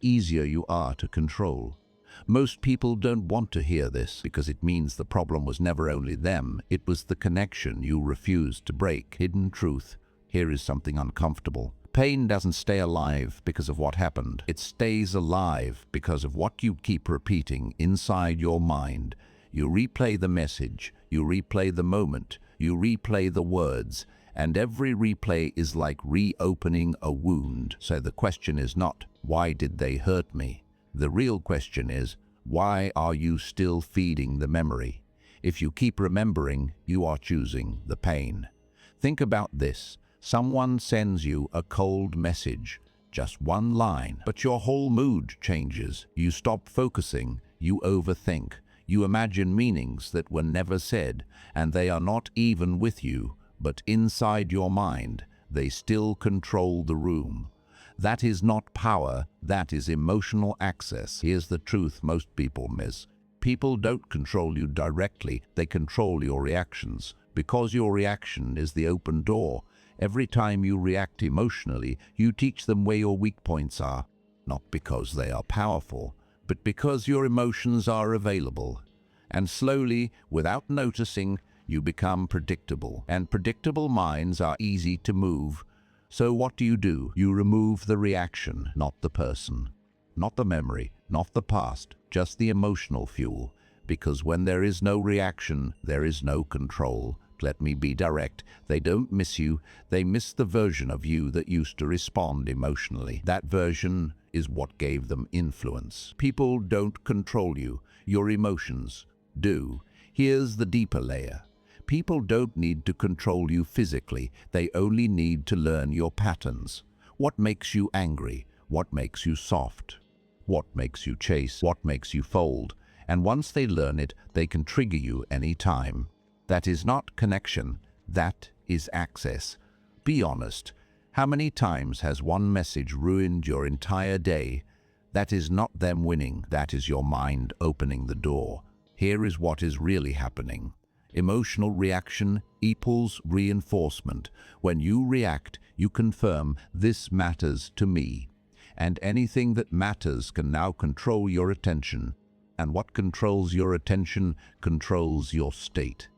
easier you are to control. Most people don't want to hear this because it means the problem was never only them, it was the connection you refused to break. Hidden truth. Here is something uncomfortable. Pain doesn't stay alive because of what happened. It stays alive because of what you keep repeating inside your mind. You replay the message, you replay the moment, you replay the words, and every replay is like reopening a wound. So the question is not, why did they hurt me? The real question is, why are you still feeding the memory? If you keep remembering, you are choosing the pain. Think about this. Someone sends you a cold message, just one line, but your whole mood changes. You stop focusing, you overthink, you imagine meanings that were never said, and they are not even with you, but inside your mind. They still control the room. That is not power, that is emotional access. Here's the truth most people miss. People don't control you directly, they control your reactions. Because your reaction is the open door. Every time you react emotionally, you teach them where your weak points are. Not because they are powerful, but because your emotions are available. And slowly, without noticing, you become predictable. And predictable minds are easy to move. So what do? You remove the reaction, not the person. Not the memory, not the past, just the emotional fuel. Because when there is no reaction, there is no control. Let me be direct. They don't miss you. They miss the version of you that used to respond emotionally. That version is what gave them influence. People don't control you. Your emotions do. Here's the deeper layer. People don't need to control you physically. They only need to learn your patterns. What makes you angry? What makes you soft? What makes you chase? What makes you fold? And once they learn it, they can trigger you anytime. That is not connection, that is access. Be honest. How many times has one message ruined your entire day? That is not them winning, that is your mind opening the door. Here is what is really happening. Emotional reaction equals reinforcement. When you react, you confirm this matters to me. And anything that matters can now control your attention. And what controls your attention controls your state.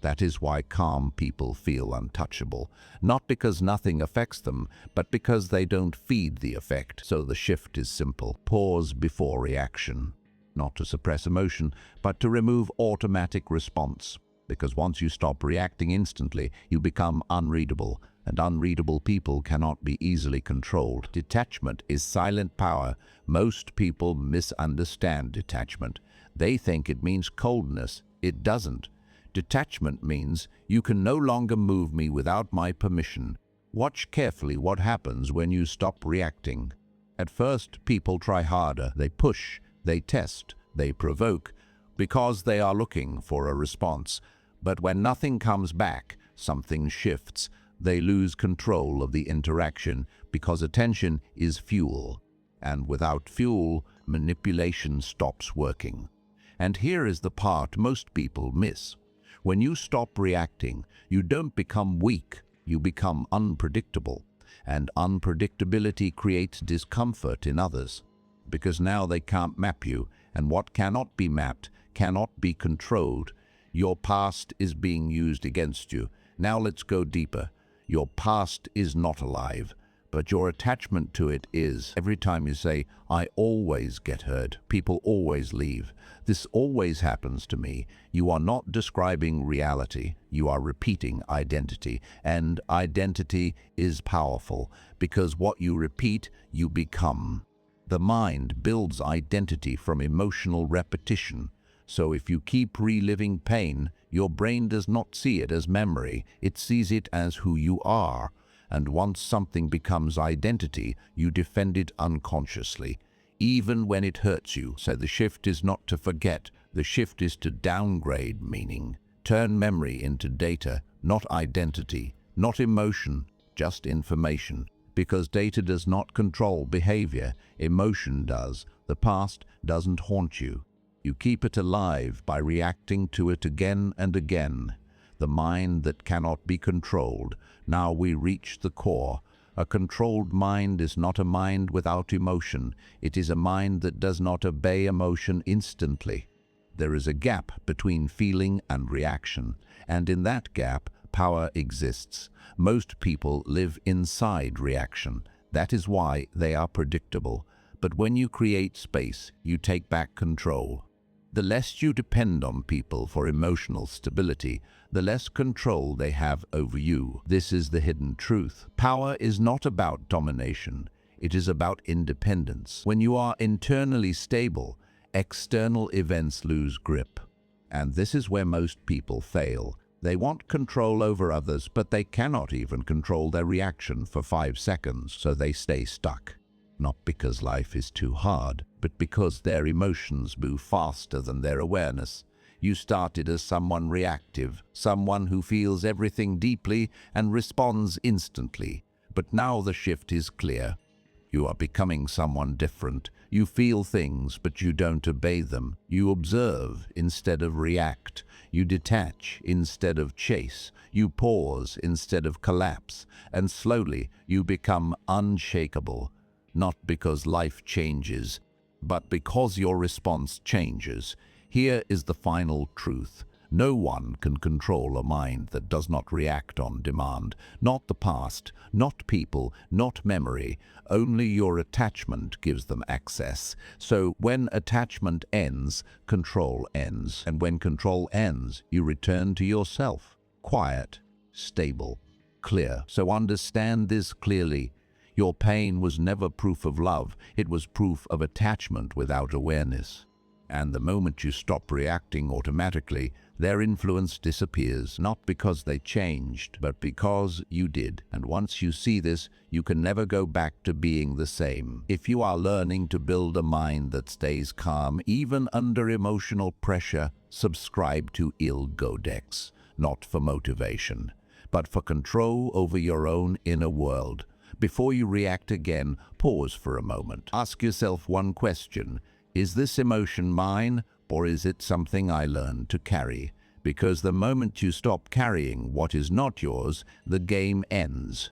That is why calm people feel untouchable, not because nothing affects them, but because they don't feed the effect. So the shift is simple. Pause before reaction. Not to suppress emotion, but to remove automatic response. Because once you stop reacting instantly, you become unreadable, and unreadable people cannot be easily controlled. Detachment is silent power. Most people misunderstand detachment. They think it means coldness. It doesn't. Detachment means you can no longer move me without my permission. Watch carefully what happens when you stop reacting. At first, people try harder. They push, they test, they provoke, because they are looking for a response. But when nothing comes back, something shifts. They lose control of the interaction because attention is fuel. And without fuel, manipulation stops working. And here is the part most people miss. When you stop reacting, you don't become weak, you become unpredictable. And unpredictability creates discomfort in others, because now they can't map you, and what cannot be mapped cannot be controlled. Your past is being used against you. Now let's go deeper. Your past is not alive, but your attachment to it is. Every time you say, I always get hurt, people always leave, this always happens to me, you are not describing reality, you are repeating identity. And identity is powerful, because what you repeat, you become. The mind builds identity from emotional repetition. So if you keep reliving pain, your brain does not see it as memory, it sees it as who you are. And once something becomes identity, you defend it unconsciously, even when it hurts you. So the shift is not to forget, the shift is to downgrade meaning. Turn memory into data, not identity, not emotion, just information. Because data does not control behavior, emotion does. The past doesn't haunt you. You keep it alive by reacting to it again and again. The mind that cannot be controlled. Now we reach the core. A controlled mind is not a mind without emotion. It is a mind that does not obey emotion instantly. There is a gap between feeling and reaction, and in that gap, power exists. Most people live inside reaction. That is why they are predictable. But when you create space, you take back control. The less you depend on people for emotional stability, the less control they have over you. This is the hidden truth. Power is not about domination. It is about independence. When you are internally stable, external events lose grip. And this is where most people fail. They want control over others, but they cannot even control their reaction for 5 seconds, so they stay stuck. Not because life is too hard, but because their emotions move faster than their awareness. You started as someone reactive, someone who feels everything deeply and responds instantly. But now the shift is clear. You are becoming someone different. You feel things, but you don't obey them. You observe instead of react. You detach instead of chase. You pause instead of collapse. And slowly you become unshakable. Not because life changes, but because your response changes. Here is the final truth. No one can control a mind that does not react on demand. Not the past, not people, not memory. Only your attachment gives them access. So when attachment ends, control ends. And when control ends, you return to yourself. Quiet, stable, clear. So understand this clearly. Your pain was never proof of love. It was proof of attachment without awareness. And the moment you stop reacting automatically, their influence disappears, not because they changed, but because you did. And once you see this, you can never go back to being the same. If you are learning to build a mind that stays calm, even under emotional pressure, subscribe to Il Codex, not for motivation, but for control over your own inner world. Before you react again, pause for a moment. Ask yourself one question. Is this emotion mine, or is it something I learned to carry? Because the moment you stop carrying what is not yours, the game ends.